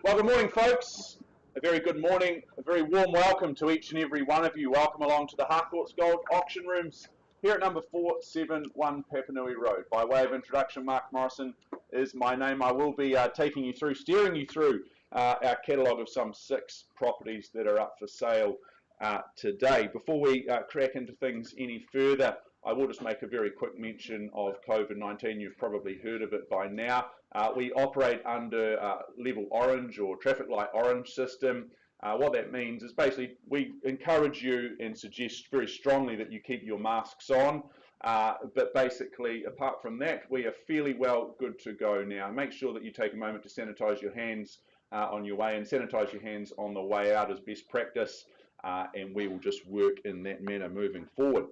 Well, good morning, folks. A very good morning, a very warm welcome to each and every one of you. Welcome along to the Harcourts Gold Auction Rooms here at number 471 Papanui Road. By way of introduction, Mark Morrison is my name. I will be steering you through our catalogue of some 6 properties that are up for sale today. Before we crack into things any further, I will just make a very quick mention of COVID-19. You've probably heard of it by now. We operate under level orange or traffic light orange system. What that means is basically we encourage you and suggest very strongly that you keep your masks on. But basically, apart from that, we are fairly well good to go now. Make sure that you take a moment to sanitize your hands on your way and sanitize your hands on the way out as best practice. And we will just work in that manner moving forward.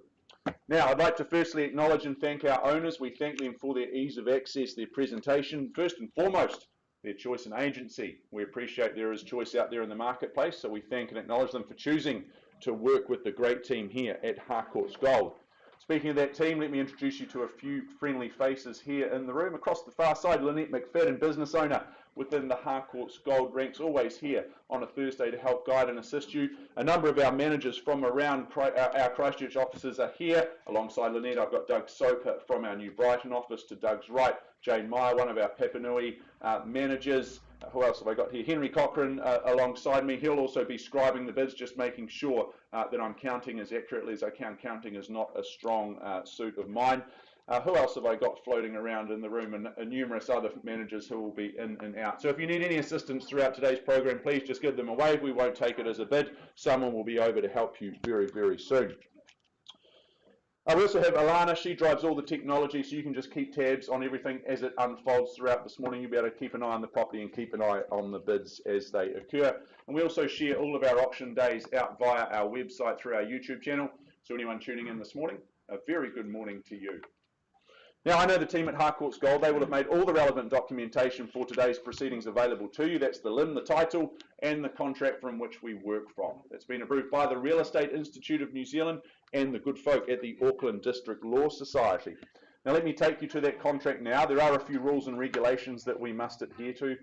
Now, I'd like to firstly acknowledge and thank our owners. We thank them for their ease of access, their presentation, first and foremost, their choice and agency. We appreciate there is choice out there in the marketplace, so we thank and acknowledge them for choosing to work with the great team here at Harcourts Gold. Speaking of that team, let me introduce you to a few friendly faces here in the room. Across the far side, Lynette McFadden, business owner within the Harcourts Gold ranks, always here on a Thursday to help guide and assist you. A number of our managers from around our Christchurch offices are here. Alongside Lynette, I've got Doug Soper from our new Brighton office. To Doug's right, Jane Meyer, one of our Papanui managers. Who else have I got here? Henry Cochran alongside me. He'll also be scribing the bids, just making sure that I'm counting as accurately as I can. Counting is not a strong suit of mine. Who else have I got floating around in the room? And numerous other managers who will be in and out. So if you need any assistance throughout today's program, please just give them a wave. We won't take it as a bid. Someone will be over to help you very, very soon. We also have Alana. She drives all the technology, so you can just keep tabs on everything as it unfolds throughout this morning. You'll be able to keep an eye on the property and keep an eye on the bids as they occur. And we also share all of our auction days out via our website through our YouTube channel. So anyone tuning in this morning, a very good morning to you. Now, I know the team at Harcourts Gold, they will have made all the relevant documentation for today's proceedings available to you. That's the LIM, the title, and the contract from which we work from. It's been approved by the Real Estate Institute of New Zealand and the good folk at the Auckland District Law Society. Now, let me take you to that contract now. There are a few rules and regulations that we must adhere to.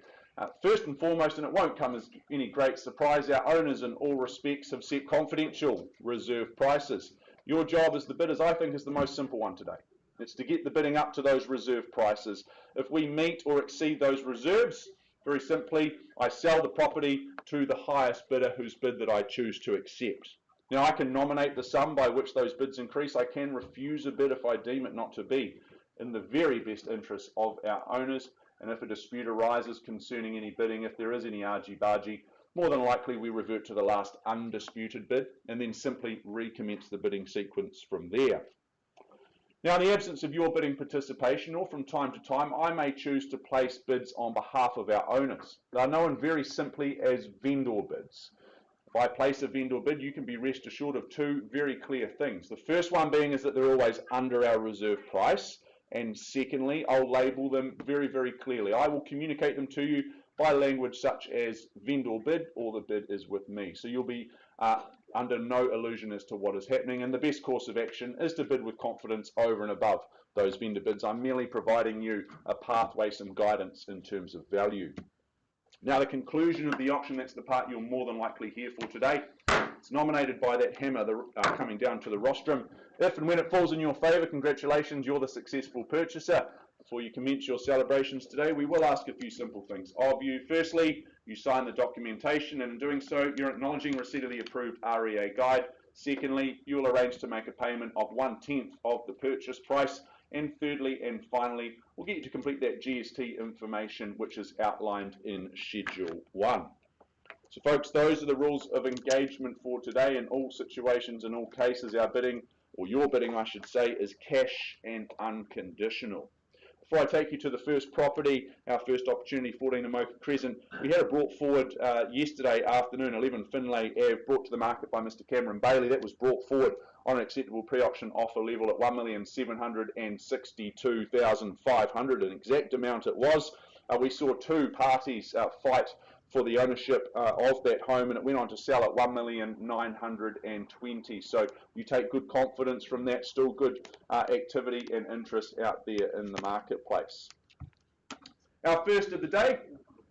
First and foremost, and it won't come as any great surprise, our owners in all respects have set confidential reserve prices. Your job as the bidders, I think, is the most simple one today. It's to get the bidding up to those reserve prices. If we meet or exceed those reserves, very simply, I sell the property to the highest bidder whose bid that I choose to accept. Now, I can nominate the sum by which those bids increase. I can refuse a bid if I deem it not to be in the very best interest of our owners. And if a dispute arises concerning any bidding, if there is any argy-bargy, more than likely we revert to the last undisputed bid and then simply recommence the bidding sequence from there. Now, in the absence of your bidding participation, or from time to time, I may choose to place bids on behalf of our owners. They are known very simply as vendor bids. If I place a vendor bid, you can be rest assured of 2 very clear things. The first one being is that they're always under our reserve price. And secondly, I'll label them very, very clearly. I will communicate them to you by language such as vendor bid or the bid is with me. So you'll be under no illusion as to what is happening, and the best course of action is to bid with confidence over and above those vendor bids. I'm merely providing you a pathway, some guidance in terms of value. Now, the conclusion of the auction, that's the part you're more than likely here for today. It's nominated by that hammer coming down to the rostrum. If and when it falls in your favour, congratulations, you're the successful purchaser. Before you commence your celebrations today, we will ask a few simple things of you. Firstly, you sign the documentation, and in doing so, you're acknowledging receipt of the approved REA guide. Secondly, you will arrange to make a payment of 1/10 of the purchase price. And thirdly and finally, we'll get you to complete that GST information, which is outlined in Schedule 1. So folks, those are the rules of engagement for today. In all situations, in all cases, our bidding, or your bidding I should say, is cash and unconditional. Before I take you to the first property, our first opportunity, 14 Amoka Crescent, we had it brought forward yesterday afternoon, 11 Finlay Ave, brought to the market by Mr. Cameron Bailey. That was brought forward on an acceptable pre-auction offer level at $1,762,500, an exact amount it was. We saw 2 parties fight for the ownership of that home, and it went on to sell at $1,920,000. So you take good confidence from that. Still good activity and interest out there in the marketplace. Our first of the day,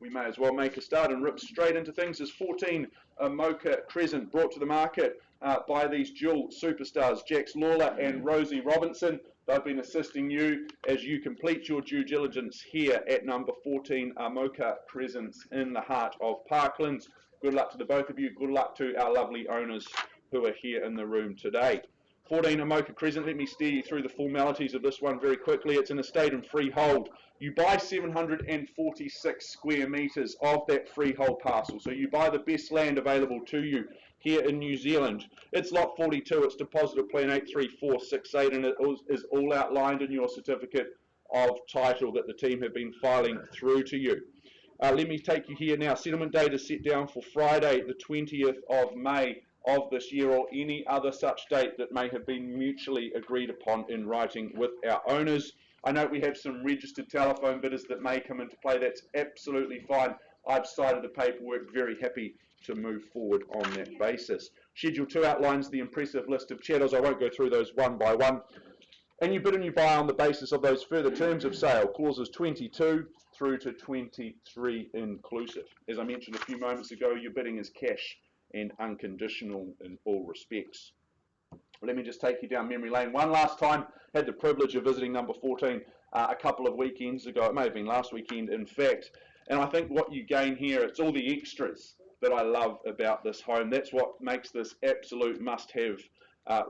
we may as well make a start and rip straight into things. As 14 Amoka Crescent, brought to the market by these dual superstars, Jax Lawler and Rosie Robinson. They've been assisting you as you complete your due diligence here at number 14 Amoka Crescent in the heart of Parklands. Good luck to the both of you. Good luck to our lovely owners who are here in the room today. 14 Amoka Crescent, let me steer you through the formalities of this one very quickly. It's an estate and freehold. You buy 746 square metres of that freehold parcel. So you buy the best land available to you here in New Zealand. It's lot 42, it's deposit of plan 83468, and it is all outlined in your certificate of title that the team have been filing through to you. Let me take you here now. Settlement date is set down for Friday, the 20th of May of this year, or any other such date that may have been mutually agreed upon in writing with our owners. I know we have some registered telephone bidders that may come into play. That's absolutely fine. I've cited the paperwork, very happy to move forward on that basis. Schedule 2 outlines the impressive list of chattels. I won't go through those one by one. And you bid and you buy on the basis of those further terms of sale, clauses 22 through to 23 inclusive. As I mentioned a few moments ago, your bidding is cash and unconditional in all respects. Let me just take you down memory lane one last time. Had the privilege of visiting number 14 a couple of weekends ago. It may have been last weekend, in fact. And I think what you gain here, it's all the extras that I love about this home. That's what makes this absolute must-have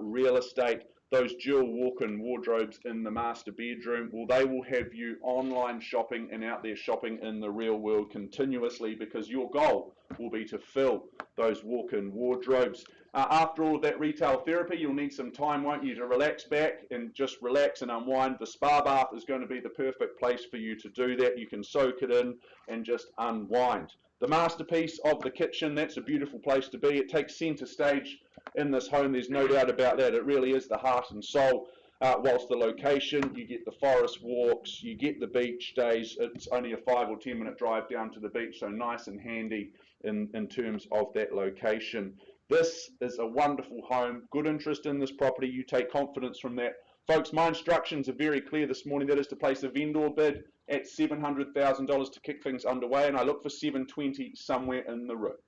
real estate. Those dual walk-in wardrobes in the master bedroom, well, they will have you online shopping and out there shopping in the real world continuously, because your goal will be to fill those walk-in wardrobes. After all of that retail therapy, you'll need some time, won't you, to relax back and just relax and unwind. The spa bath is going to be the perfect place for you to do that. You can soak it in and just unwind. The masterpiece of the kitchen, that's a beautiful place to be. It takes centre stage in this home, there's no doubt about that. It really is the heart and soul. Whilst the location, you get the forest walks, you get the beach days. It's only a 5 or 10 minute drive down to the beach, so nice and handy in terms of that location. This is a wonderful home. Good interest in this property. You take confidence from that. Folks, my instructions are very clear this morning. That is to place a vendor bid at $700,000 to kick things underway, and I look for 720 somewhere in the room.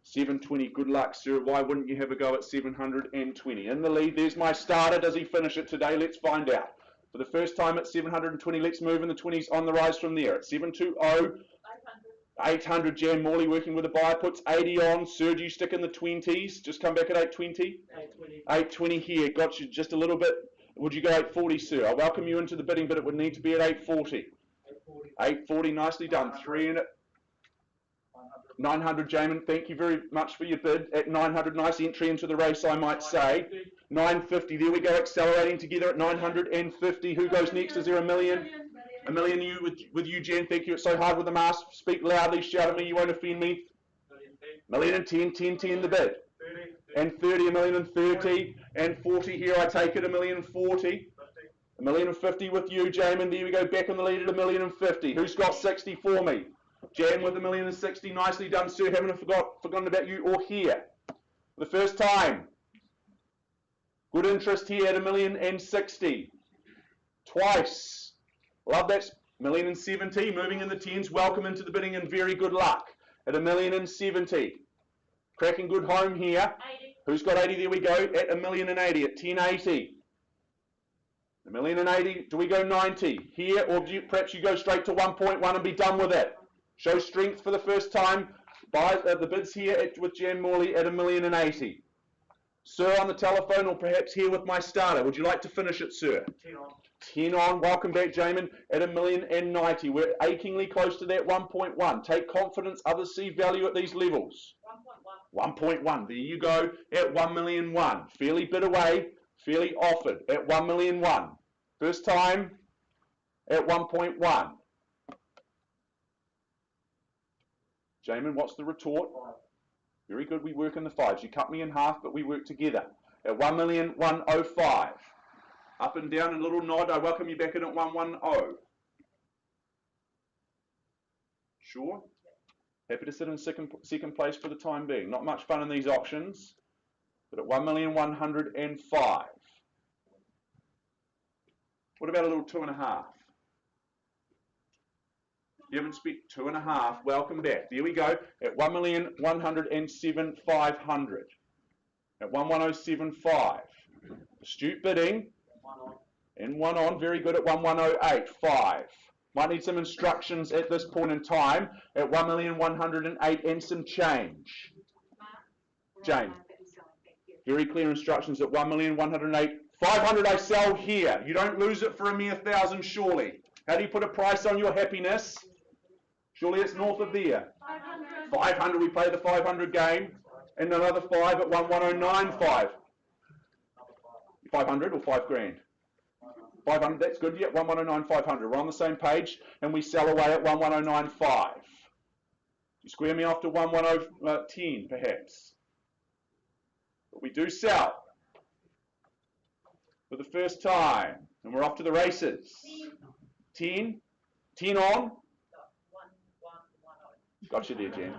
720, good luck, sir. Why wouldn't you have a go at 720? In the lead, there's my starter. Does he finish it today? Let's find out. For the first time at 720, let's move in the 20s on the rise from there. At 720, 800, Jan Morley working with a buyer, puts 80 on. Serge, you stick in the 20s. Just come back at 820. 820. 820 here. Got you just a little bit. Would you go 840, sir? I welcome you into the bidding, but it would need to be at 840. 840. 840, nicely done. 3 in it. 900, Jamin, thank you very much for your bid. At 900, nice entry into the race, I might say. 950, there we go, accelerating together at 950. Who goes next? Is there a million? A million you with you, Jen, thank you. It's so hard with the mask. Speak loudly, shout at me, you won't offend me. Million and 10, 10, 10 the bid. 30. And 30, a million and 30. And 40 here, I take it, a million and 40. A million and 50 with you, Jamin. There we go, back on the lead at a million and 50. Who's got 60 for me? Jan with a million and 60, nicely done, sir. Haven't forgotten about you or here. For the first time. Good interest here at a million and 60. Twice. Love that. Million and 70, moving in the 10s. Welcome into the bidding and very good luck. At a million and 70. Cracking good home here. 80. Who's got 80? There we go. At a million and 80. At 1080. A million and 80. Do we go 90 here, or do you, perhaps you go straight to 1.1 and be done with it? Show strength for the first time. Buy the bids here with Jan Morley at a million and 80. Sir on the telephone, or perhaps here with my starter. Would you like to finish it, sir? 10 on. 10 on. Welcome back, Jamin, at a million and 90. We're achingly close to that 1.1. Take confidence. Others see value at these levels. 1.1. 1.1. There you go at 1,000,001. Fairly bid away, fairly offered at 1,000,001. First time at 1.1. Jamin, what's the retort? 5. Very good, we work in the 5s. You cut me in half, but we work together. At 1,105. Up and down, a little nod. I welcome you back in at 110. Sure? Happy to sit in second place for the time being. Not much fun in these auctions, but at 1,105. What about a little 2.5? You haven't spent 2.5. Welcome back. There we go. At 1,107,500. At 1,1075. Astute bidding. And one on. Very good at 1,108,5. Might need some instructions at this point in time. At 1,108 and some change. Jane. Very clear instructions at 1,108,500. 500 I sell here. You don't lose it for a mere 1,000, surely. How do you put a price on your happiness? Surely it's north of there. 500, we play the 500 game. And another 5 at 1,109,5. 500 or 5 grand? 500, that's good. Yeah, 1,109,500. We're on the same page. And we sell away at 1,109,5. You square me off to 1,1010, perhaps. But we do sell. For the first time. And we're off to the races. 10. 10 on. Gotcha there, Jen.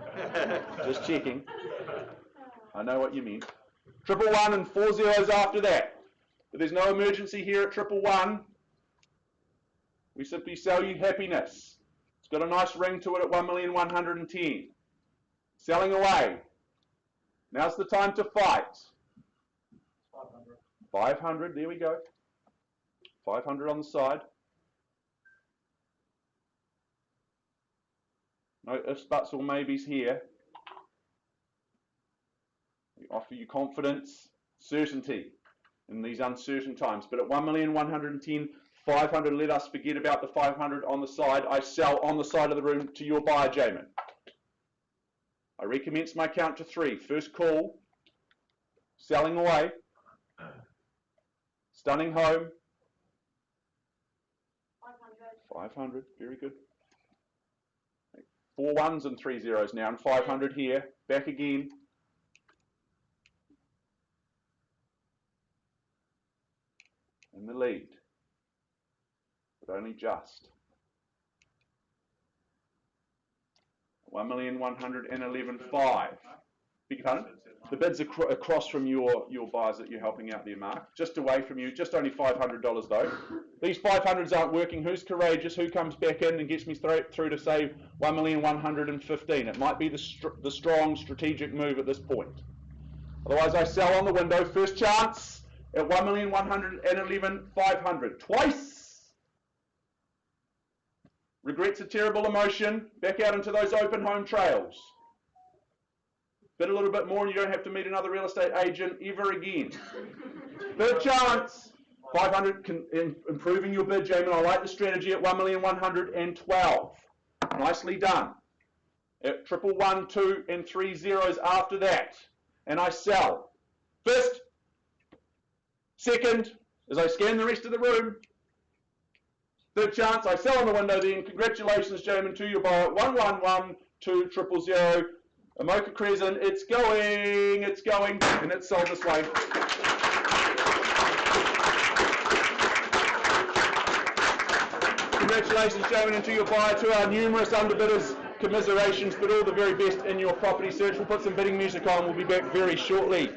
Just checking. I know what you mean. 111 and 4 zeros after that. But there's no emergency here at 111. We simply sell you happiness. It's got a nice ring to it at 1,110,000. Selling away. Now's the time to fight. 500, there we go. 500 on the side. No ifs, buts, or maybes here. We offer you confidence, certainty in these uncertain times. But at 1,110,500, let us forget about the 500 on the side. I sell on the side of the room to your buyer, Jamin. I recommence my count to 3. First call. Selling away. Stunning home. 500, very good. 4 ones and 3 zeros now, and 500 here. Back again. In the lead. But only just. 1,111,500. Beg your pardon? The bid's across from your buyers that you're helping out there, Mark. Just away from you. Just only $500 though. These 500s aren't working. Who's courageous? Who comes back in and gets me through to save 1,115,000? It might be the strong strategic move at this point. Otherwise, I sell on the window. First chance at 1,111,500. Twice. Regret's a terrible emotion. Back out into those open home trails. Bid a little bit more and you don't have to meet another real estate agent ever again. Third chance. 500, improving your bid, Jamin. I like the strategy at 1,112,000. Nicely done. At 111, 2 and 3 zeros after that. And I sell. First. Second, as I scan the rest of the room. Third chance, I sell on the window then. Congratulations, Jamin, to your buyer at 111, 2 000. Amoka Crescent, it's going, and it's sold this way. Congratulations, Jamin, and to your buyer, to our numerous underbidders, commiserations, but all the very best in your property search. We'll put some bidding music on, we'll be back very shortly.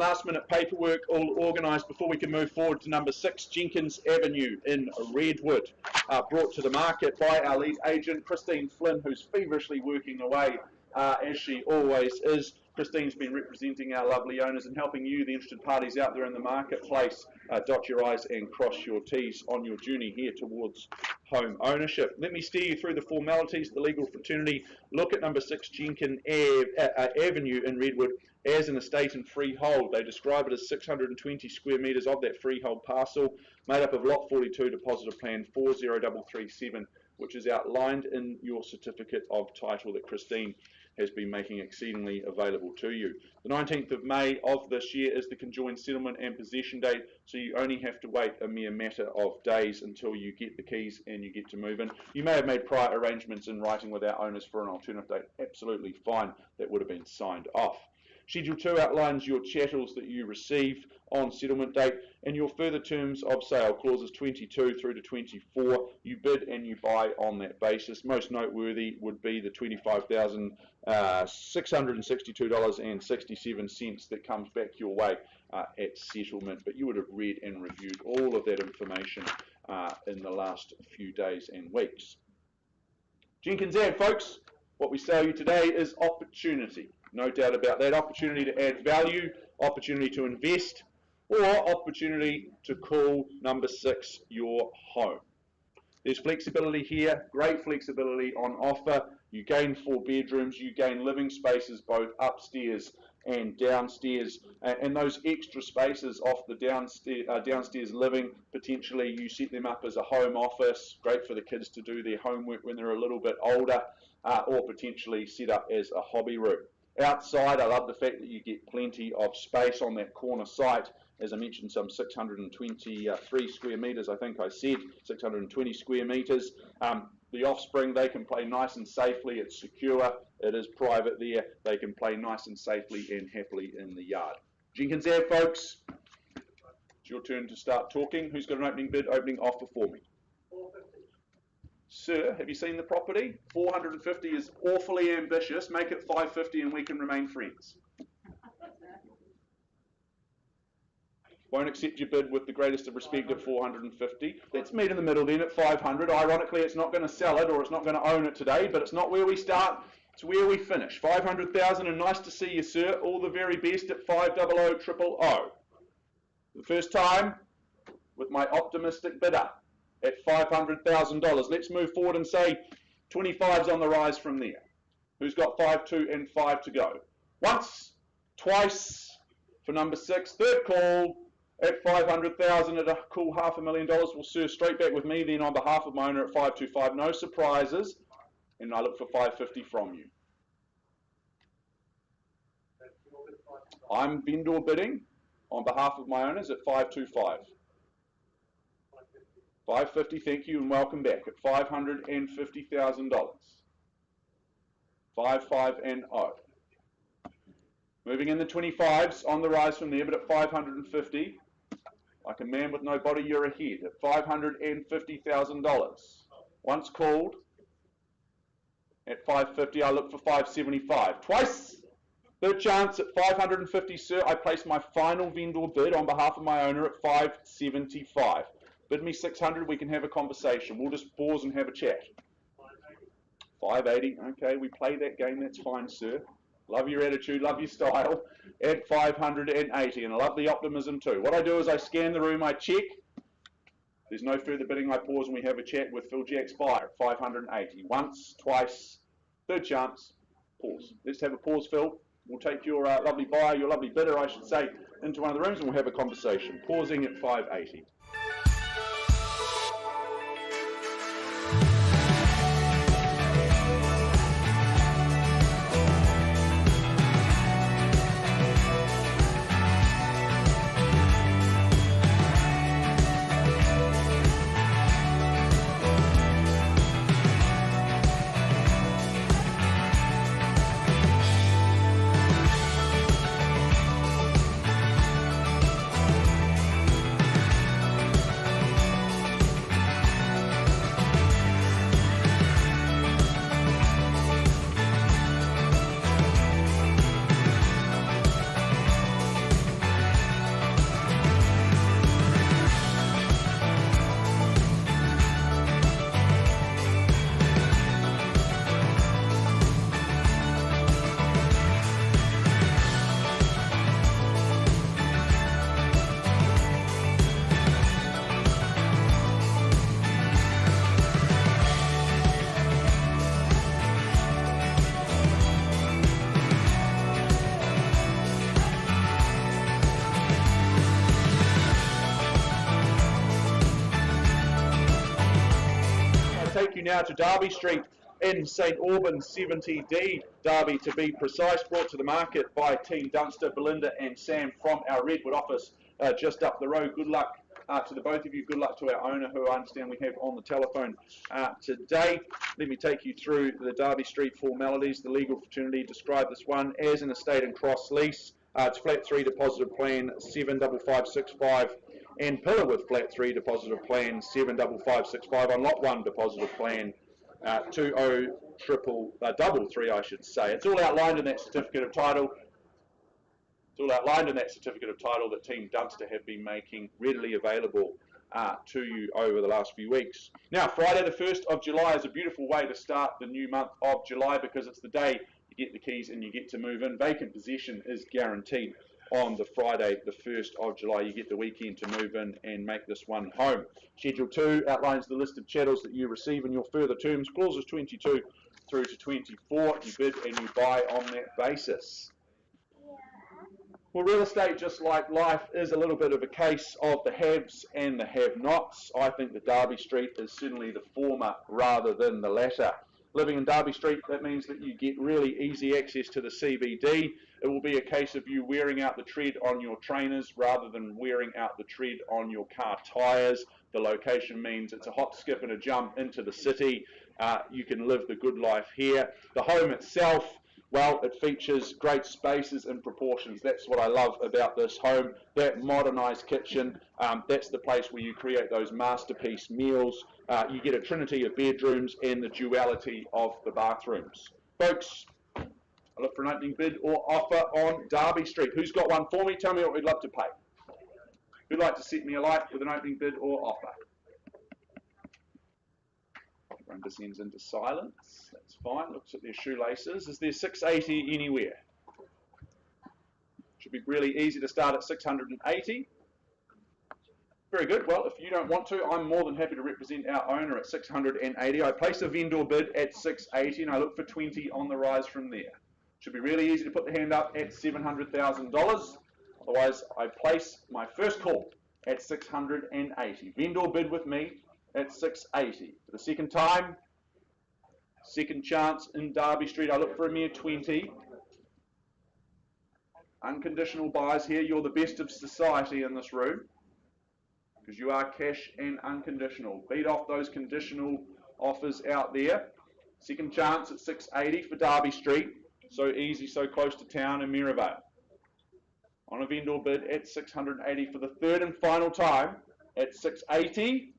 last minute paperwork all organised before we can move forward to number 6 Jenkins Avenue in Redwood, brought to the market by our lead agent Christine Flynn, who's feverishly working away as she always is. Christine's been representing our lovely owners and helping you, the interested parties out there in the marketplace, dot your I's and cross your T's on your journey here towards home ownership. Let me steer you through the formalities of the legal fraternity. Look at number 6 Jenkins Avenue in Redwood as an estate and freehold. They describe it as 620 square metres of that freehold parcel, made up of Lot 42, Depositor Plan 40337, which is outlined in your certificate of title that Christine has been making exceedingly available to you. The 19th of May of this year is the conjoined settlement and possession date, so you only have to wait a mere matter of days until you get the keys and you get to move in. You may have made prior arrangements in writing with our owners for an alternative date. Absolutely fine. That would have been signed off. Schedule 2 outlines your chattels that you receive on settlement date and your further terms of sale, clauses 22 through to 24. You bid and you buy on that basis. Most noteworthy would be the $25,662.67 that comes back your way at settlement, but you would have read and reviewed all of that information in the last few days and weeks. Jenkins Ave, folks, what we sell you today is opportunity. No doubt about that. Opportunity to add value, opportunity to invest, or opportunity to call number 6 your home. There's flexibility here, great flexibility on offer. You gain 4 bedrooms, you gain living spaces both upstairs and downstairs, and those extra spaces off the downstairs living, potentially you set them up as a home office, great for the kids to do their homework when they're a little bit older, or potentially set up as a hobby room. Outside, I love the fact that you get plenty of space on that corner site. As I mentioned, some 623 square metres, I think I said, 620 square metres. The offspring, they can play nice and safely. It's secure. It is private there. They can play nice and safely and happily in the yard. Jenkins Ave, folks, it's your turn to start talking. Who's got an opening bid, opening offer for me? 450. Sir, have you seen the property? 450 is awfully ambitious. Make it 550 and we can remain friends. Won't accept your bid with the greatest of respect at 450. Let's meet in the middle then at 500. Ironically, it's not going to sell it or it's not going to own it today, but it's not where we start, it's where we finish. 500,000 and nice to see you, sir. All the very best at 500,000. The first time with my optimistic bidder at $500,000. Let's move forward and say 25's on the rise from there. Who's got 5, 2 and 5 to go? Once, twice for number 6, third call at 500,000 at a cool $500,000. We'll sir straight back with me then on behalf of my owner at 525. No surprises, and I look for 550 from you. I'm vendor bidding on behalf of my owners at 525. 550, thank you and welcome back at $550,000. 55 and 0. Moving in the 25s, on the rise from there, but at 550, like a man with no body, you're ahead at $550,000. Once called at 550, I look for 575. Twice, third chance at 550, sir. I place my final vendor bid on behalf of my owner at 575. Bid me 600, we can have a conversation. We'll just pause and have a chat. 580, okay, we play that game, that's fine, sir. Love your attitude, love your style. At 580, and I love the optimism too. What I do is I scan the room, I check. There's no further bidding, I pause and we have a chat with Phil Jack's buyer at 580. Once, twice, third chance, pause. Let's have a pause, Phil. We'll take your lovely buyer, your lovely bidder, I should say, into one of the rooms and we'll have a conversation. Pausing at 580. you now to Derby Street in St Albans, 70D, Derby to be precise, brought to the market by Team Dunster, Belinda and Sam from our Redwood office just up the road. Good luck to the both of you. Good luck to our owner, who I understand we have on the telephone today. Let me take you through the Derby Street formalities. The legal fraternity described this one as an estate and cross lease. It's flat 3 depositive plan 75565 and pillar with flat 3 depositive plan 75565 on lot 1 depositive plan 20333, I should say. It's all outlined in that certificate of title. It's all outlined in that certificate of title that Team Dunster have been making readily available to you over the last few weeks. Now, Friday the 1st of July is a beautiful way to start the new month of July, because it's the day you get the keys and you get to move in. Vacant possession is guaranteed on the Friday the 1st of July. You get the weekend to move in and make this one home. Schedule 2 outlines the list of chattels that you receive in your further terms, clauses 22 through to 24. You bid and you buy on that basis. Well, real estate, just like life, is a little bit of a case of the haves and the have-nots. I think that Derby Street is certainly the former rather than the latter. Living in Derby Street, that means that you get really easy access to the CBD. It will be a case of you wearing out the tread on your trainers rather than wearing out the tread on your car tyres. The location means it's a hop, skip and a jump into the city. You can live the good life here. The home itself, well, it features great spaces and proportions. That's what I love about this home. That modernised kitchen, that's the place where you create those masterpiece meals. You get a trinity of bedrooms and the duality of the bathrooms. Folks, I look for an opening bid or offer on Derby Street. Who's got one for me? Tell me what we'd love to pay. Who'd like to set me alight with an opening bid or offer? Everyone descends into silence. That's fine. Looks at their shoelaces. Is there 680 anywhere? Should be really easy to start at 680. Very good. Well, if you don't want to, I'm more than happy to represent our owner at 680. I place a vendor bid at 680 and I look for 20 on the rise from there. Should be really easy to put the hand up at $700,000. Otherwise, I place my first call at 680. Vendor bid with me at 680. For the second time, second chance in Derby Street, I look for a mere 20. Unconditional buyers here. You're the best of society in this room, because you are cash and unconditional. Beat off those conditional offers out there. Second chance at 680 for Derby Street. So easy, so close to town in Maryvale. On a vendor bid at 680 for the third and final time at 680.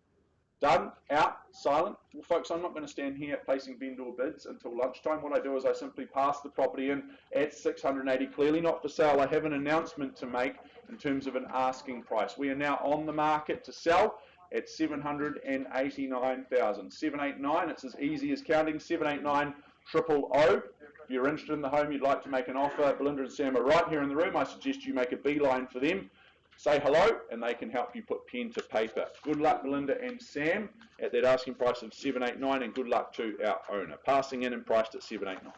Done, out, silent. Well, folks, I'm not going to stand here placing vendor bids until lunchtime. What I do is I simply pass the property in at 680, clearly not for sale. I have an announcement to make in terms of an asking price. We are now on the market to sell at 789,000. 789, it's as easy as counting. 789 000. If you're interested in the home, you'd like to make an offer, Belinda and Sam are right here in the room. I suggest you make a beeline for them. Say hello, and they can help you put pen to paper. Good luck, Belinda and Sam, at that asking price of 789, and good luck to our owner. Passing in and priced at 789.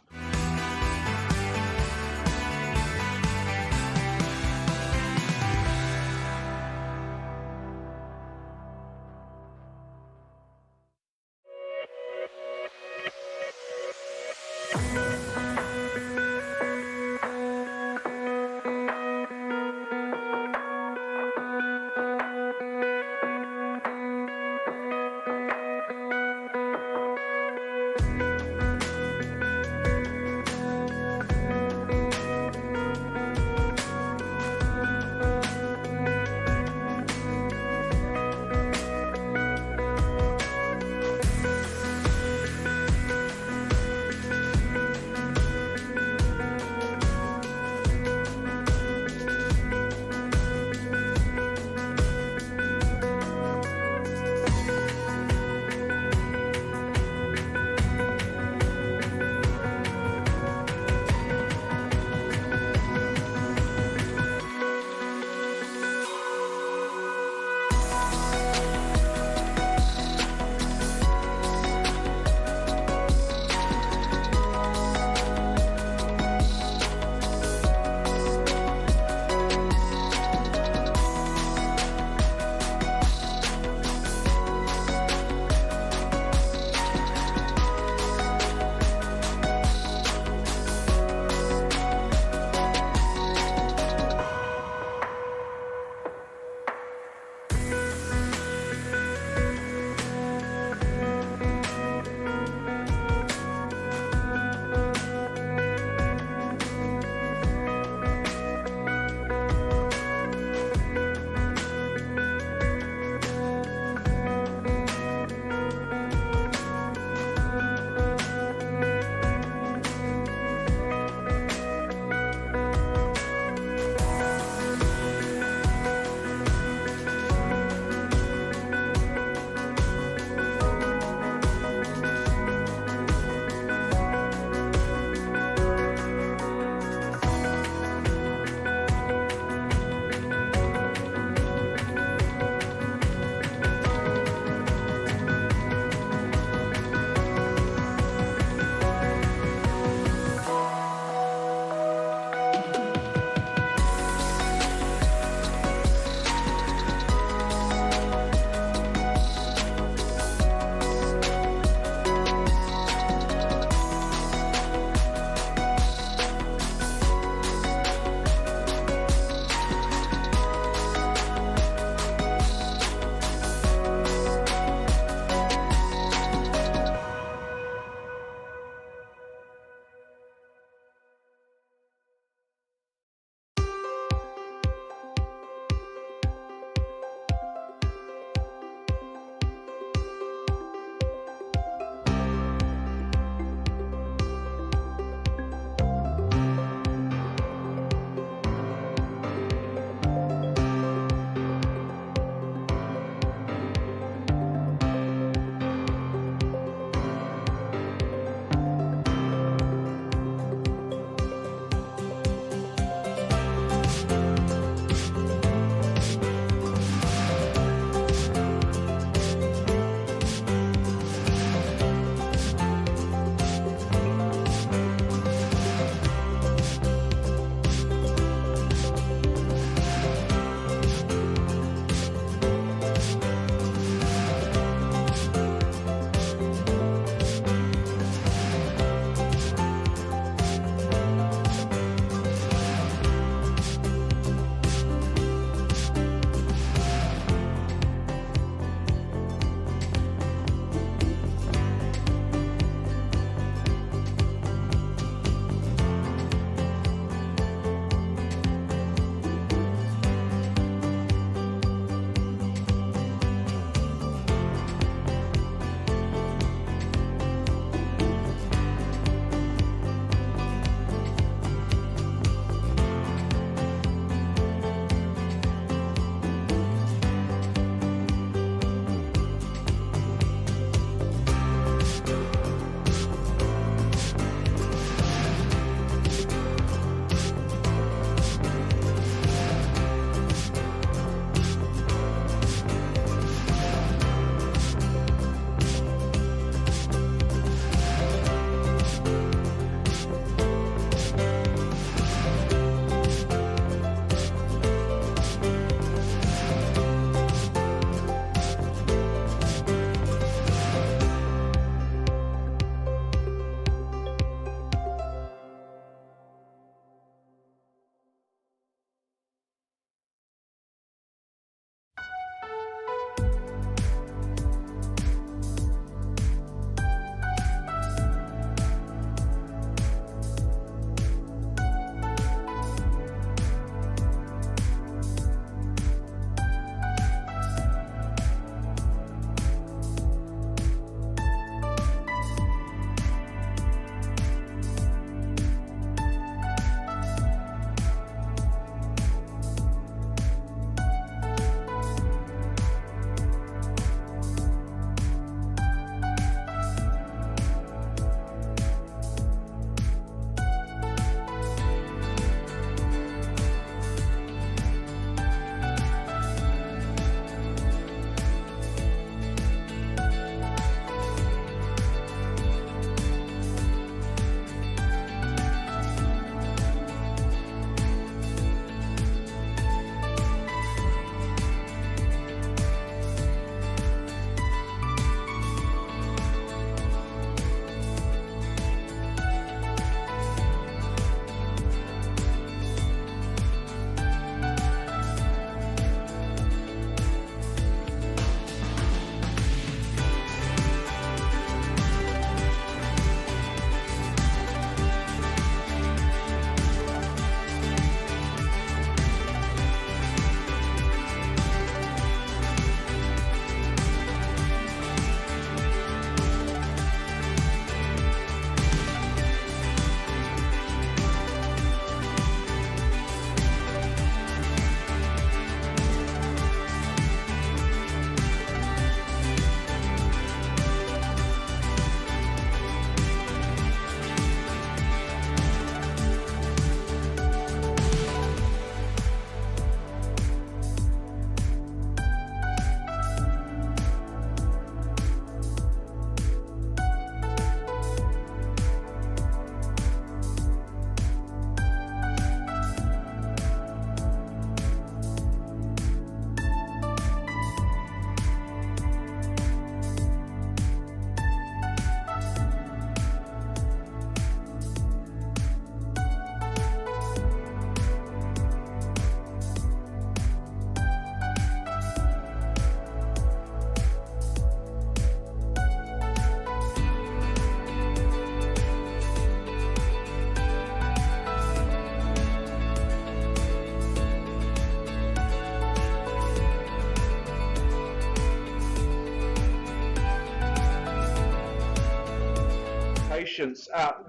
patience.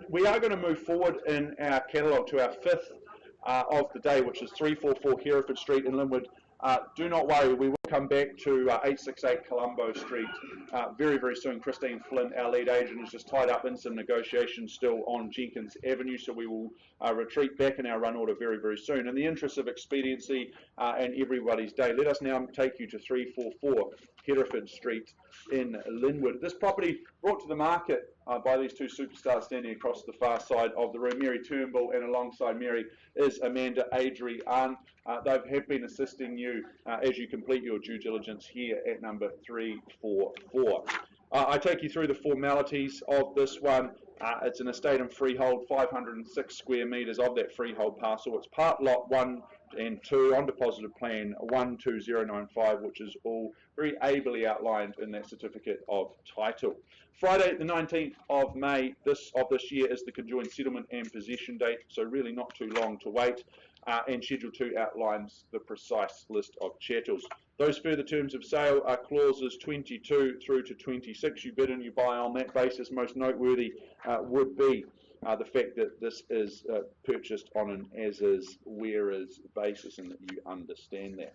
We are going to move forward in our catalogue to our fifth of the day, which is 344 Hereford Street in Linwood. Do not worry, we will come back to 868 Colombo Street very, very soon. Christine Flynn, our lead agent, is just tied up in some negotiations still on Jenkins Avenue, so we will retreat back in our run order very, very soon. In the interest of expediency and everybody's day, let us now take you to 344 Hereford Street in Linwood. This property brought to the market by these two superstars standing across the far side of the room, Mary Turnbull, and alongside Mary is Amanda Adrian. They have been assisting you as you complete your due diligence here at number 344. I take you through the formalities of this one. It's an estate and freehold, 506 square metres of that freehold parcel. It's part lot 1 and 2 on deposited plan 12095, which is all very ably outlined in that certificate of title. Friday the 19th of May of this year is the conjoined settlement and possession date, so really not too long to wait, and Schedule 2 outlines the precise list of chattels. Those further terms of sale are clauses 22 through to 26. You bid and you buy on that basis. Most noteworthy would be the fact that this is purchased on an as-is, where-is basis, and that you understand that.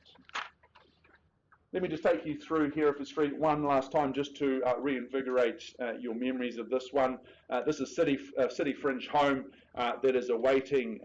Let me just take you through Hereford Street one last time just to reinvigorate your memories of this one. This is city fringe home that is awaiting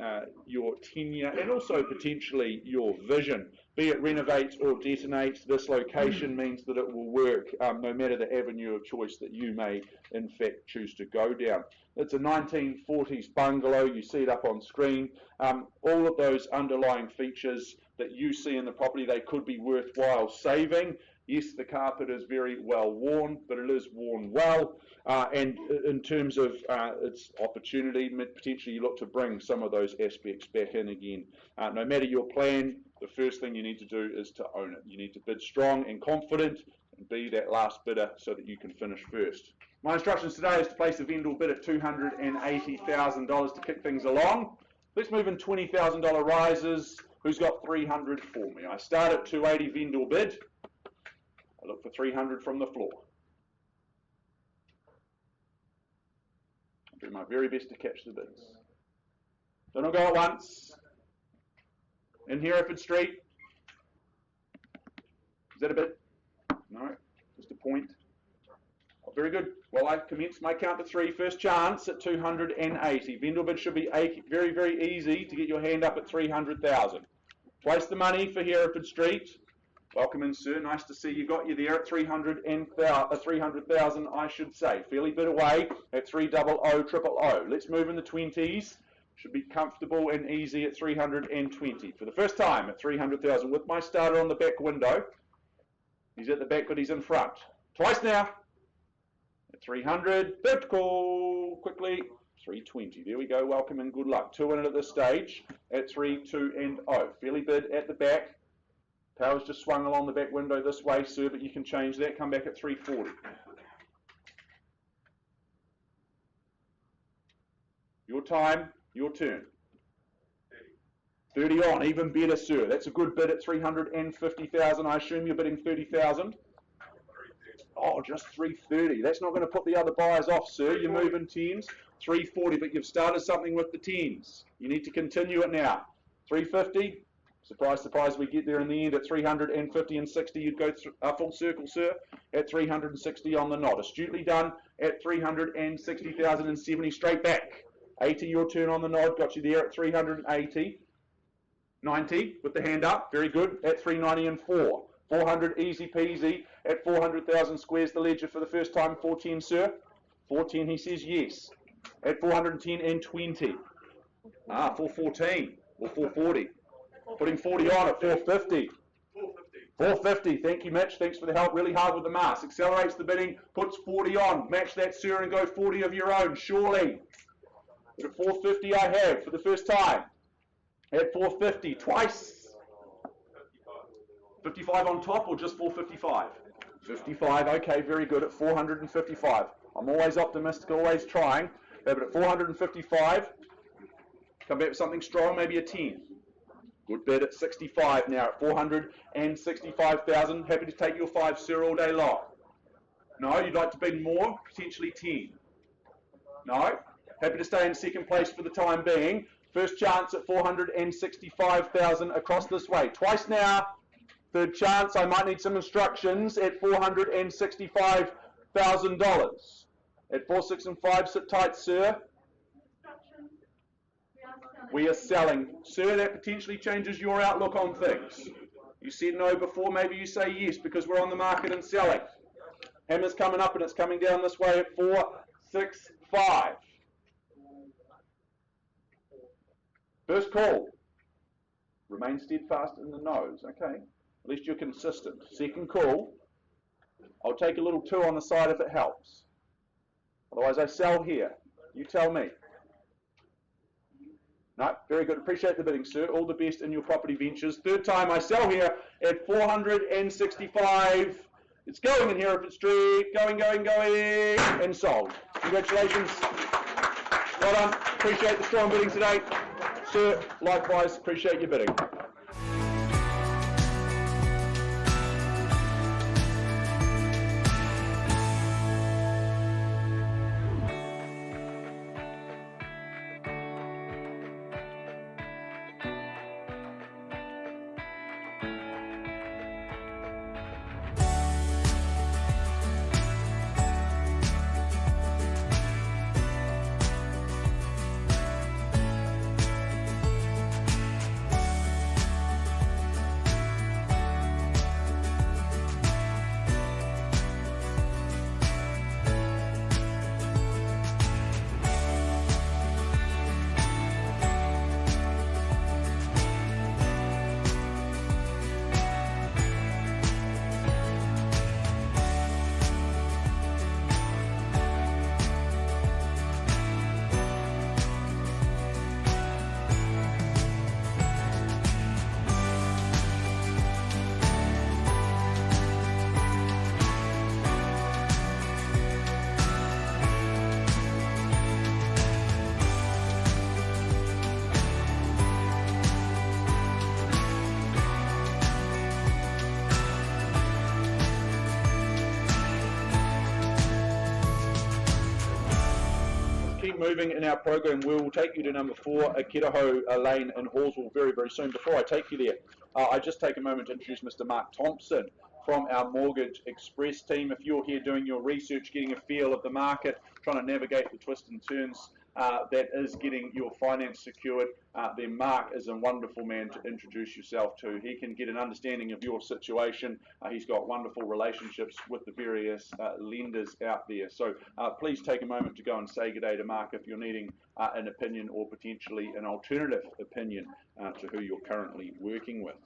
your tenure and also potentially your vision. Be it renovate or detonate, this location means that it will work no matter the avenue of choice that you may in fact choose to go down. It's a 1940s bungalow. You see it up on screen. All of those underlying features that you see in the property, they could be worthwhile saving. Yes, the carpet is very well worn, but it is worn well. And in terms of its opportunity, potentially you look to bring some of those aspects back in again. No matter your plan, the first thing you need to do is to own it. You need to bid strong and confident and be that last bidder so that you can finish first. My instructions today is to place a vendor bid at $280,000 to kick things along. Let's move in $20,000 rises. Who's got 300 for me? I start at 280 vendor bid. I look for 300 from the floor. I'll do my very best to catch the bids. Don't all go at once. In Hereford Street. Is that a bid? No, just a point. Oh, very good. Well, I commence my count to 3. First chance at 280. Vendor bid should be very, very easy to get your hand up at 300,000. Twice the money for Hereford Street. Welcome in, sir. Nice to see you. Got you there at 300,000, I should say. Fairly bid away at 300,000. Let's move in the 20s. Should be comfortable and easy at 320. For the first time at 300,000 with my starter on the back window. He's at the back, but he's in front. Twice now. At 300. Bid call. Quickly. 320. There we go. Welcome and good luck. 2 in it at this stage at 320. Fairly bid at the back. Power's just swung along the back window this way, sir, but you can change that. Come back at 340. Your time, your turn. 30 on, even better, sir. That's a good bid at 350,000. I assume you're bidding 30,000. Oh, just 330. That's not going to put the other buyers off, sir. You're moving 10s. 340, but you've started something with the 10s. You need to continue it now. 350. Surprise, surprise, we get there in the end at 350 and 60. You'd go full circle, sir, at 360 on the nod. Astutely done at 360,070 straight back. 80, your turn on the nod. Got you there at 380. 90 with the hand up. Very good at 390 and 4. 400 easy peasy at 400,000 squares the ledger for the first time. 410, sir. 410, he says yes. At 410 and 20. 414 or 440. Putting 40 on at 450. 450. Thank you, Mitch. Thanks for the help. Really hard with the mask. Accelerates the bidding. Puts 40 on. Match that, sir, and go 40 of your own. Surely. But at 450 I have for the first time. At 450. Twice. 55 on top or just 455? 55. Okay, very good. At 455. I'm always optimistic, always trying. But at 455, come back with something strong, maybe a 10. Good bid at 65 now at 465,000. Happy to take your 5, sir, all day long. No, you'd like to bid more? Potentially 10. No? Happy to stay in second place for the time being. First chance at 465,000 across this way. Twice now. Third chance, I might need some instructions at $465,000. At 4, 6 and 5, sit tight, sir. We are selling. Sir, that potentially changes your outlook on things. You said no before, maybe you say yes because we're on the market and selling. Hammer's coming up and it's coming down this way at 4, 6, 5. First call. Remain steadfast in the nose, okay? At least you're consistent. Second call. I'll take a little 2 on the side if it helps. Otherwise I sell here. You tell me. No, very good. Appreciate the bidding, sir. All the best in your property ventures. Third time I sell here at 465. It's going in Hereford Street. Going, and sold. Congratulations. Well done. Appreciate the strong bidding today. Sir, likewise, appreciate your bidding. Moving in our program, we will take you to number 4, Akiraho Lane in Hallsville very, very soon. Before I take you there, I just take a moment to introduce Mr. Mark Thompson from our Mortgage Express team. If you're here doing your research, getting a feel of the market, trying to navigate the twists and turns that is getting your finance secured, then Mark is a wonderful man to introduce yourself to. He can get an understanding of your situation. He's got wonderful relationships with the various lenders out there. So please take a moment to go and say good day to Mark if you're needing an opinion or potentially an alternative opinion to who you're currently working with.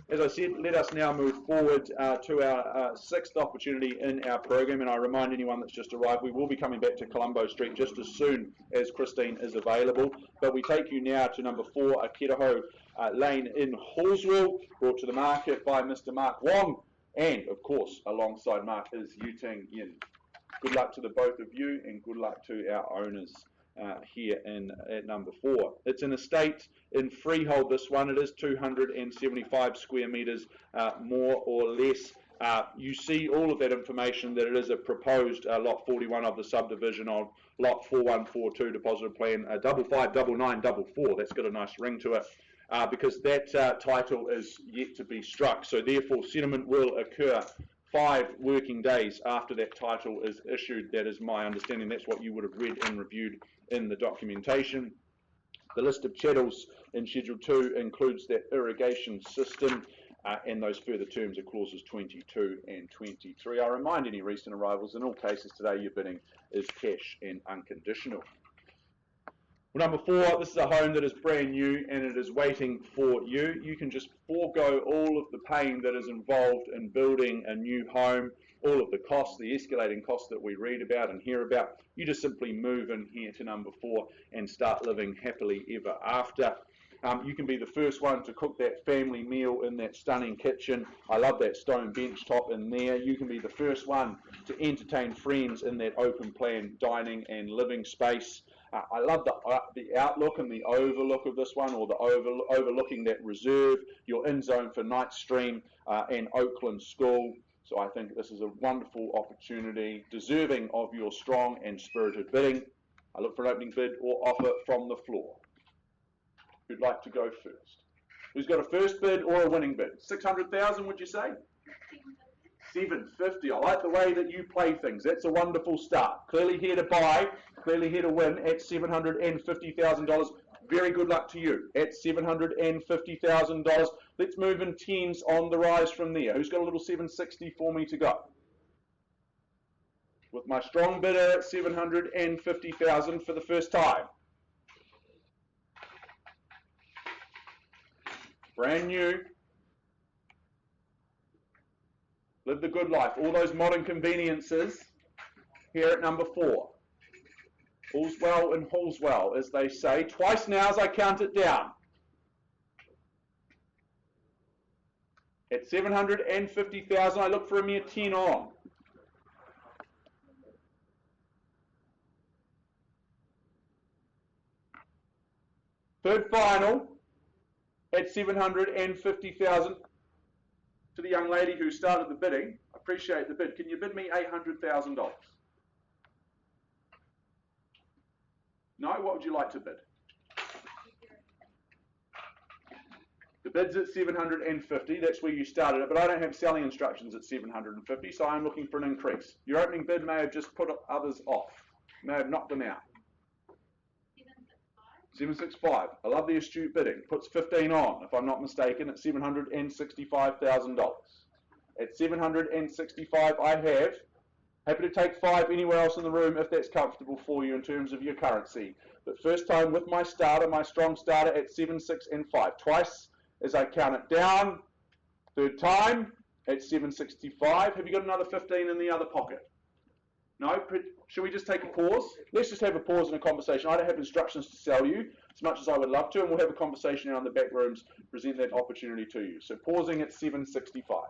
As I said, let us now move forward to our 6th opportunity in our program, and I remind anyone that's just arrived, we will be coming back to Colombo Street just as soon as Christine is available, but we take you now to number 4, Akiraho Lane in Hallsville, brought to the market by Mr. Mark Wong, and of course, alongside Mark is Yutang Yin. Good luck to the both of you, and good luck to our owners here at number 4. It's an estate in freehold, this one. It is 275 square metres, more or less. You see all of that information that it is a proposed lot 41 of the subdivision of lot 4142 deposit plan 559944. That's got a nice ring to it because that title is yet to be struck. So therefore settlement will occur 5 working days after that title is issued. That is my understanding. That's what you would have read and reviewed in the documentation. The list of chattels in Schedule 2 includes that irrigation system and those further terms are clauses 22 and 23. I remind any recent arrivals, in all cases today your bidding is cash and unconditional. Well, number 4, this is a home that is brand new and it is waiting for you. You can just forego all of the pain that is involved in building a new home, all of the costs, the escalating costs that we read about and hear about. You just simply move in here to number 4 and start living happily ever after. You can be the first one to cook that family meal in that stunning kitchen. I love that stone bench top in there. You can be the first one to entertain friends in that open plan dining and living space. I love the outlook and the overlook of this one, or the overlooking that reserve, your in zone for Night Stream and Oakland School. So I think this is a wonderful opportunity, deserving of your strong and spirited bidding. I look for an opening bid or offer from the floor. Who'd like to go first? Who's got a first bid or a winning bid? 600,000, would you say? 750. I like the way that you play things. That's a wonderful start. Clearly here to buy, clearly here to win at $750,000. Very good luck to you at $750,000. Let's move in tens on the rise from there. Who's got a little 760 for me to go? With my strong bidder at 750,000 for the first time. Brand new. Live the good life. All those modern conveniences here at number 4. All's well and all's well, as they say. Twice now as I count it down. At 750,000, I look for a mere 10 on. Third final at 750,000. To the young lady who started the bidding, appreciate the bid. Can you bid me $800,000? No? What would you like to bid? The bid's at 750. That's where you started it, but I don't have selling instructions at 750, so I'm looking for an increase. Your opening bid may have just put others off, may have knocked them out. 765. I love the astute bidding. Puts 15 on, if I'm not mistaken, at $765,000. At 765, I have. Happy to take 5 anywhere else in the room if that's comfortable for you in terms of your currency. But first time with my starter, my strong starter at 7, 6, and 5. Twice as I count it down. Third time at 765. Have you got another 15 in the other pocket? No? Should we just take a pause? Let's just have a pause and a conversation. I don't have instructions to sell you as much as I would love to, and we'll have a conversation around the back rooms, present that opportunity to you. So pausing at 765.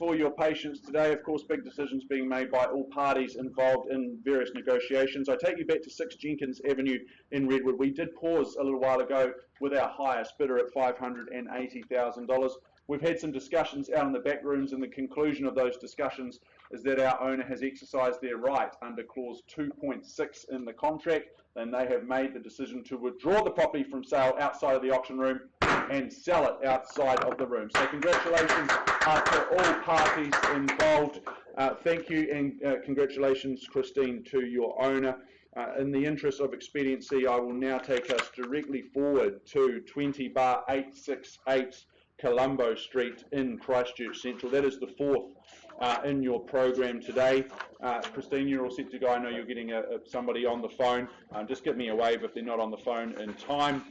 for your patience today. Of course, big decisions being made by all parties involved in various negotiations. I take you back to 6 Jenkins Avenue in Redwood. We did pause a little while ago with our highest bidder at $580,000. We've had some discussions out in the back rooms, and the conclusion of those discussions is that our owner has exercised their right under clause 2.6 in the contract, and they have made the decision to withdraw the property from sale outside of the auction room and sell it outside of the room. So congratulations to all parties involved. Thank you, and congratulations, Christine, to your owner. In the interest of expediency, I will now take us directly forward to 20/868 Colombo Street in Christchurch Central. That is the fourth in your program today. Christine, you're all set to go. I know you're getting somebody on the phone. Just give me a wave if they're not on the phone in time.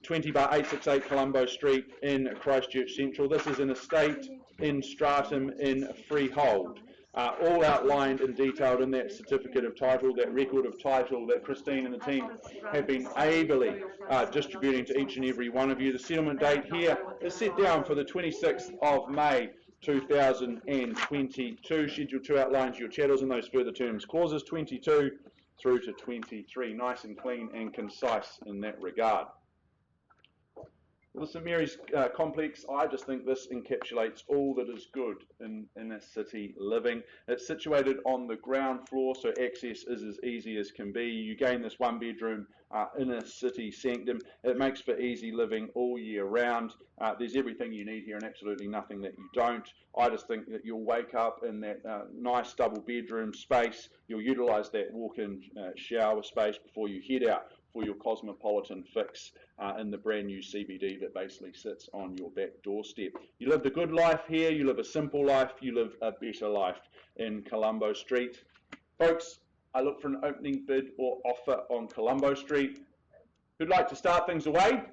20/868 Colombo Street in Christchurch Central. This is an estate in stratum in freehold. All outlined and detailed in that certificate of title, that record of title that Christine and the team have been ably distributing to each and every one of you. The settlement date here is set down for the 26th of May 2022. Schedule 2 outlines your chattels and those further terms. Clauses 22 through to 23. Nice and clean and concise in that regard. Well, the St Mary's complex, I just think this encapsulates all that is good in inner city living. It's situated on the ground floor, so access is as easy as can be. You gain this 1-bedroom inner city sanctum. It makes for easy living all year round. There's everything you need here and absolutely nothing that you don't. I just think that you'll wake up in that nice double bedroom space. You'll utilise that walk-in shower space before you head out for your cosmopolitan fix in the brand new CBD that basically sits on your back doorstep. You live the good life here, you live a simple life, you live a better life in Colombo Street. Folks, I look for an opening bid or offer on Colombo Street. Who'd like to start things away?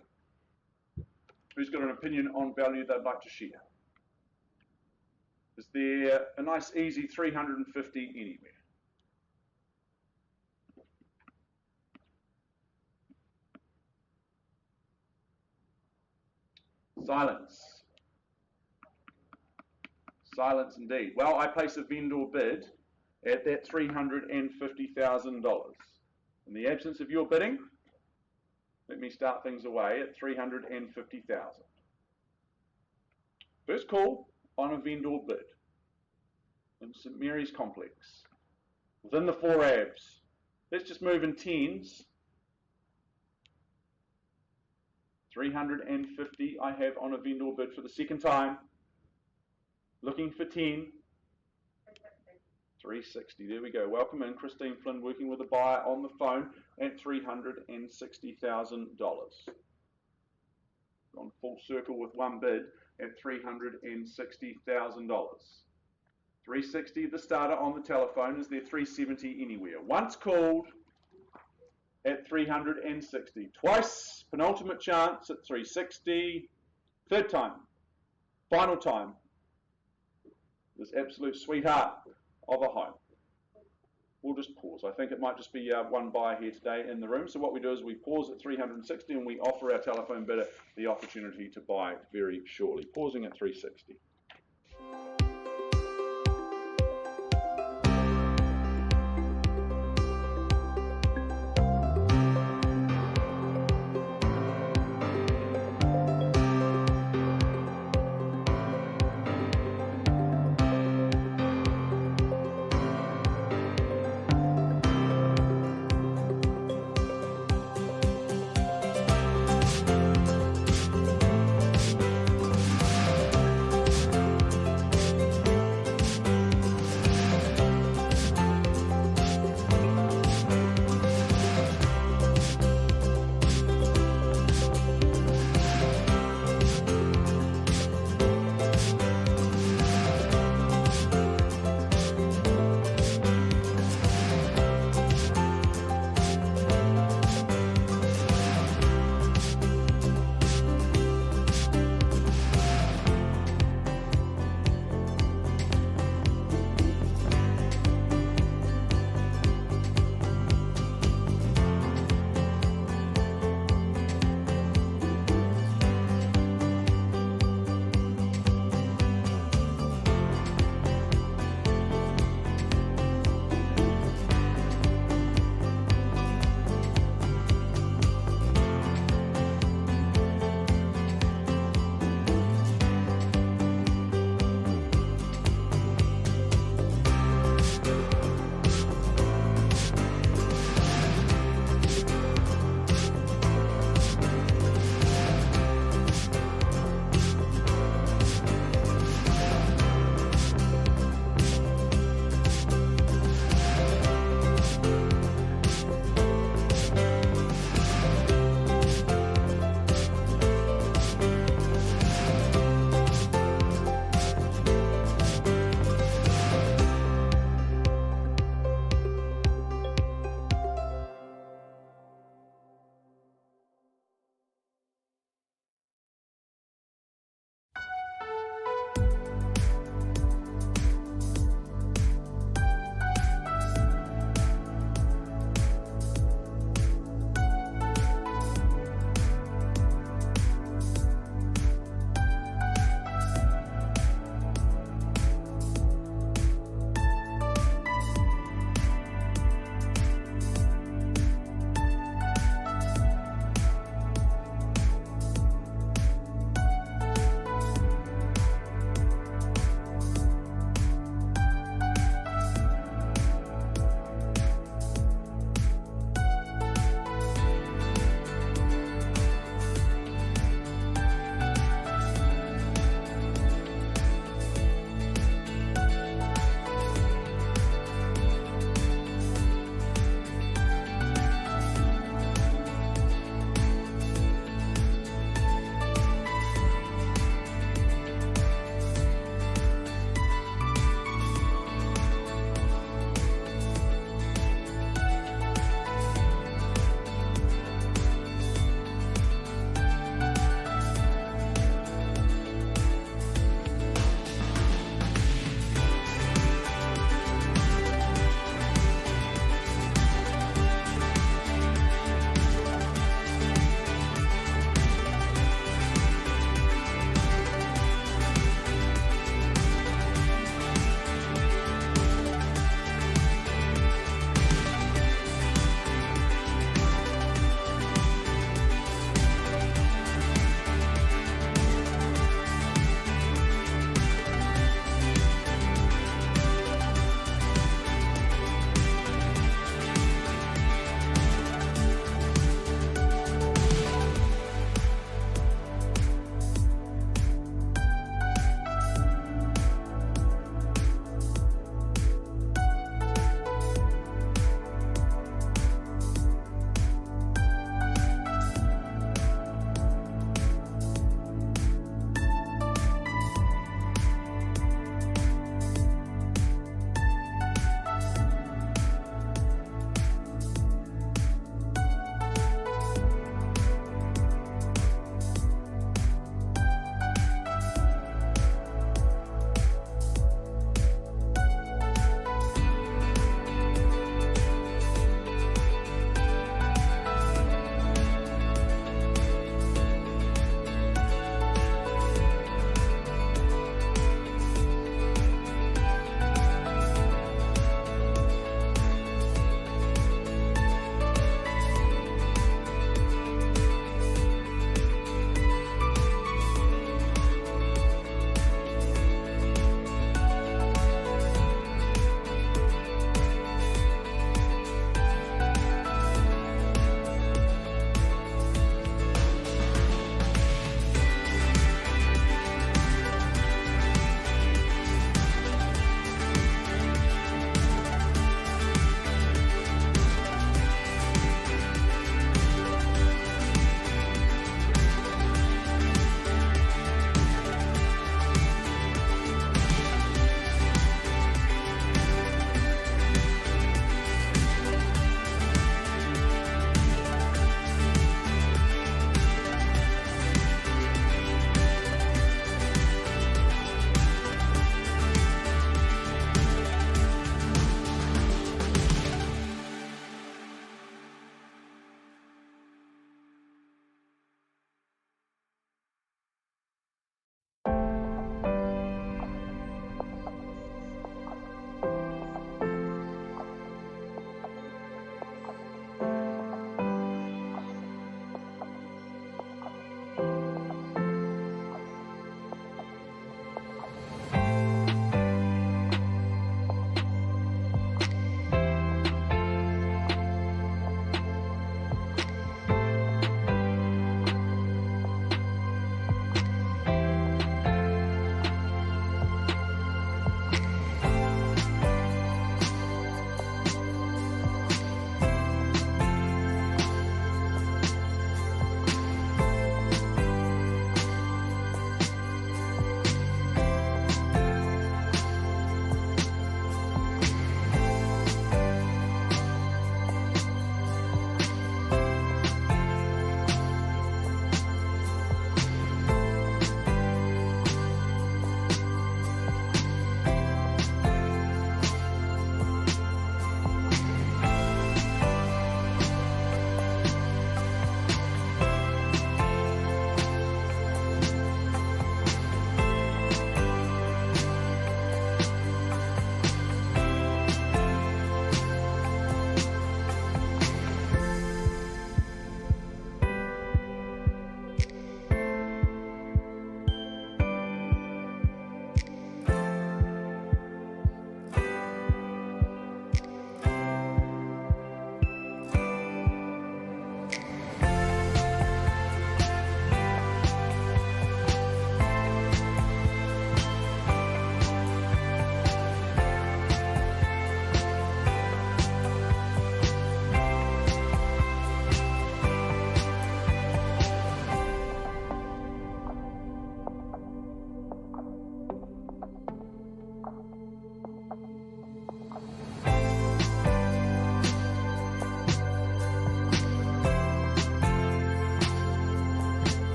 Who's got an opinion on value they'd like to share? Is there a nice easy 350 anywhere? Silence. Silence indeed. Well, I place a vendor bid at that $350,000. In the absence of your bidding, let me start things away at $350,000. First call on a vendor bid in St Mary's complex. Within the 4 abs. Let's just move in tens. 350 I have on a vendor bid for the second time. Looking for 10. 360. There we go. Welcome in. Christine Flynn working with a buyer on the phone at $360,000. Gone full circle with one bid at $360,000. 360 the starter on the telephone. Is there 370 anywhere? Once called at 360. Twice, penultimate chance at 360. Third time. Final time. This absolute sweetheart of a home. We'll just pause. I think it might just be one buyer here today in the room. So what we do is we pause at 360 and we offer our telephone bidder the opportunity to buy very shortly. Pausing at 360.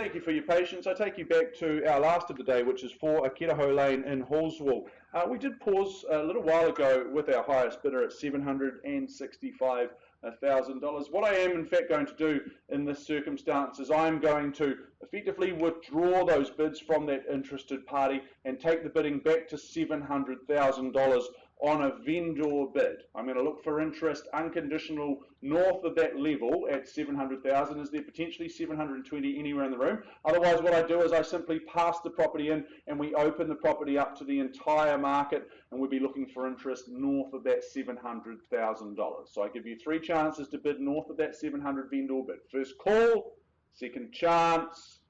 thank you for your patience. I take you back to our last of the day, which is for Akiraho Lane in Hallswell. We did pause a little while ago with our highest bidder at $765,000. What I am in fact going to do in this circumstance is I'm going to effectively withdraw those bids from that interested party and take the bidding back to $700,000 on a vendor bid. I'm going to look for interest unconditional north of that level at 700,000. Is there potentially 720 anywhere in the room? Otherwise, what I do is I simply pass the property in and we open the property up to the entire market, and we'll be looking for interest north of that $700,000. So I give you 3 chances to bid north of that 700 vendor bid. First call, second chance,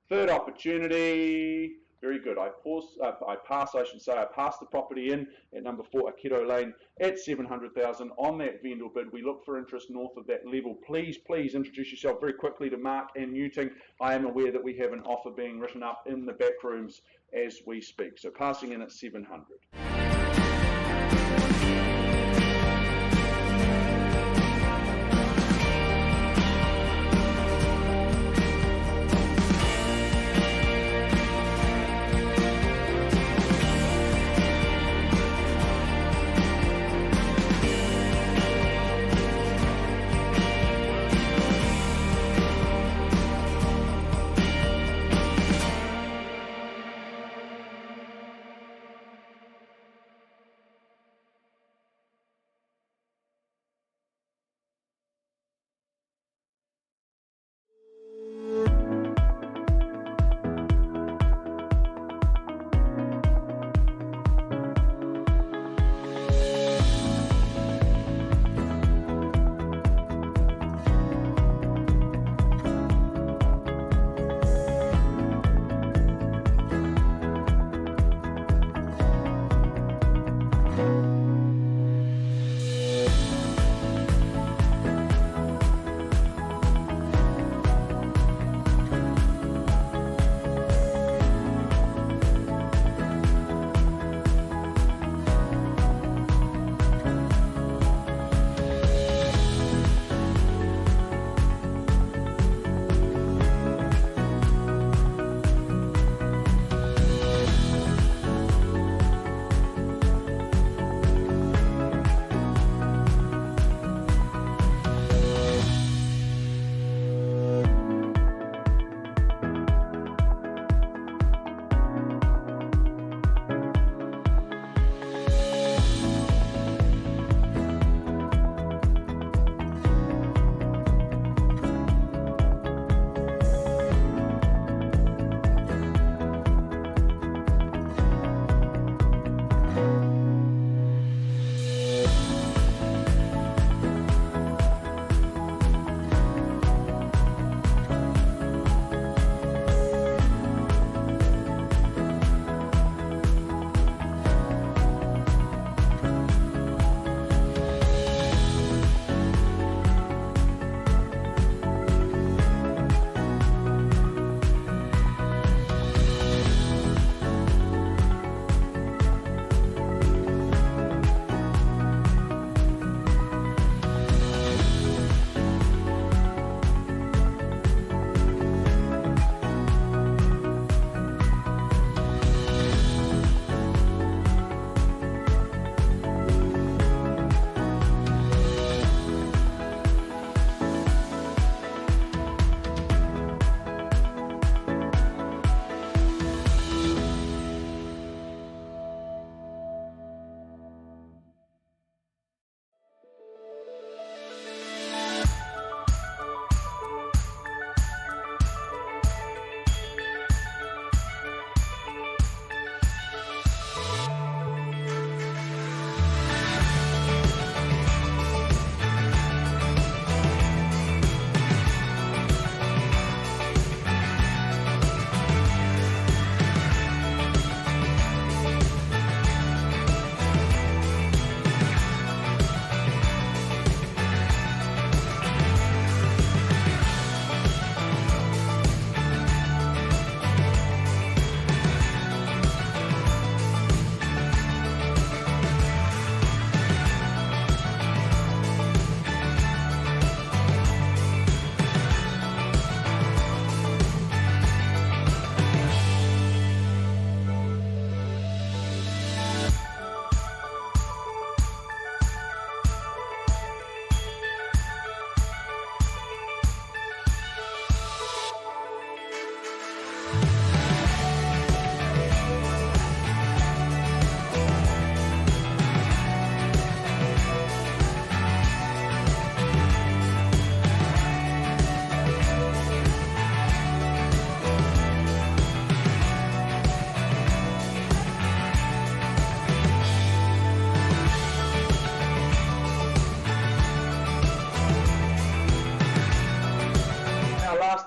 third opportunity. Very good. I pass the property in at number 4 Akiraho Lane at 700,000 on that vendor bid. We look for interest north of that level. Please introduce yourself very quickly to Mark and Newting. I am aware that we have an offer being written up in the back rooms as we speak. So passing in at 700.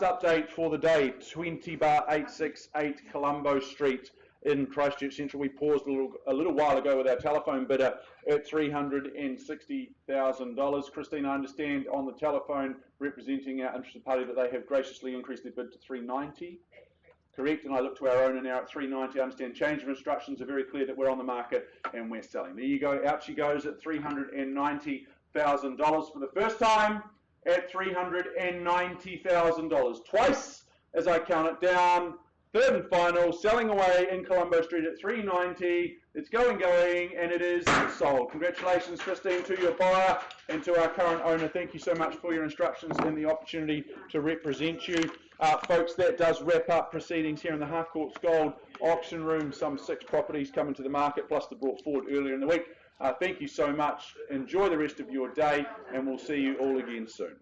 last update for the day, 20/868 Colombo Street in Christchurch Central. We paused a little while ago with our telephone bidder at $360,000. Christine, I understand on the telephone representing our interested party that they have graciously increased their bid to $390. Correct, and I look to our owner now at $390. I understand change of instructions are very clear that we're on the market and we're selling. There you go, out she goes at $390,000 for the first time at $390,000. Twice as I count it down. Third and final, selling away in Colombo Street at $390. It's going, and it is sold. Congratulations, Christine, to your buyer and to our current owner. Thank you so much for your instructions and the opportunity to represent you. Folks, that does wrap up proceedings here in the Harcourts Gold auction room. Some 6 properties coming to the market, plus the brought forward earlier in the week. Thank you so much. Enjoy the rest of your day, and we'll see you all again soon.